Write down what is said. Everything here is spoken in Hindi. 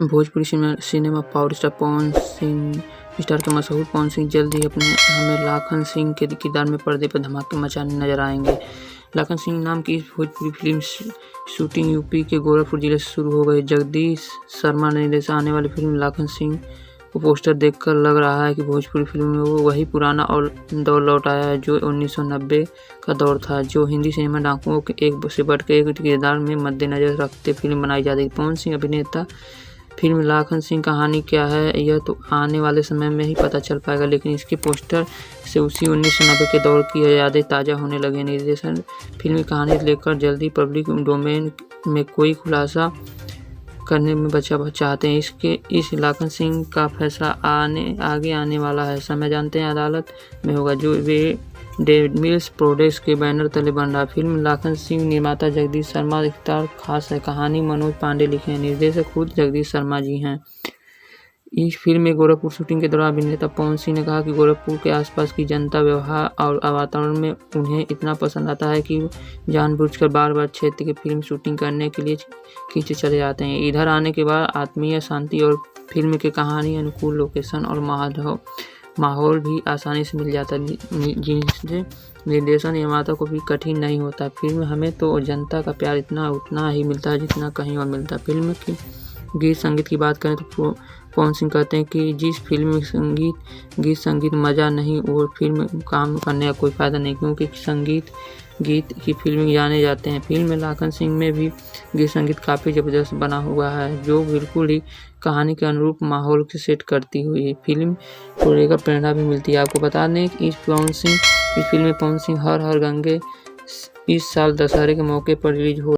Bhojpuri cinema power star Pawan Singh star के मशहूर पवन सिंह जल्द ही हमें लाखन सिंह के किरदार में पर्दे पर धमाके मचाने नजर आएंगे। लाखन सिंह नाम की इस भोजपुरी फिल्म शूटिंग यूपी के गोरखपुर जिले से शुरू हो गई। जगदीश शर्मा निर्देशित आने वाली फिल्म लाखन सिंह को पोस्टर देखकर लग रहा है कि भोजपुरी फिल्म में वो वही पुराना और दौर लौट आया है जो 1990 का दौर था, जो हिंदी सिनेमा डाकुओं के एक से बढ़ के एक किरदार में मद्देनजर रखते फिल्म बनाई जाती है। पवन सिंह अभिनेता फिल्म लाखन सिंह कहानी क्या है यह तो आने वाले समय में ही पता चल पाएगा, लेकिन इसके पोस्टर से उसी 1990 के दौर की यादें ताज़ा होने लगी। निर्देशन फिल्म की कहानी लेकर जल्दी पब्लिक डोमेन में कोई खुलासा करने में चाहते हैं। इस लाखन सिंह का फैसला आगे आने वाला है। समय जानते हैं अदालत में होगा, जो वे डेविल्स प्रोडक्ट्स के बैनर तले बन रहा है। फिल्म लाखन सिंह निर्माता जगदीश शर्मा स्टार खास है। कहानी मनोज पांडे लिखे हैं। निर्देशक खुद जगदीश शर्मा जी हैं। इस फिल्म में गोरखपुर शूटिंग के दौरान अभिनेता पवन सिंह ने कहा कि गोरखपुर के आसपास की जनता, व्यवहार और वातावरण में उन्हें इतना पसंद आता है कि जानबूझकर बार बार क्षेत्र की फिल्म शूटिंग करने के लिए खींचे चले जाते हैं। इधर आने के बाद आत्मीय शांति और फिल्म की कहानी, अनुकूल लोकेशन और माहौल भी आसानी से मिल जाता है, जिनसे निर्देशन निर्माता को भी कठिन नहीं होता। फिल्म हमें तो जनता का प्यार उतना ही मिलता है जितना कहीं और मिलता है। फिल्म की गीत संगीत की बात करें तो पवन सिंह कहते हैं कि जिस फिल्म में गीत संगीत मज़ा नहीं वो फिल्म काम करने का कोई फ़ायदा नहीं, क्योंकि गीत की फिल्म जाने जाते हैं। फिल्म में लाखन सिंह में भी गीत संगीत काफ़ी ज़बरदस्त बना हुआ है, जो बिल्कुल ही कहानी के अनुरूप माहौल से सेट करती हुई है। फिल्म को लेकर प्रेरणा भी मिलती है। आपको बता दें कि इस फिल्म में पवन सिंह हर हर गंगे इस साल दशहरे के मौके पर रिलीज हो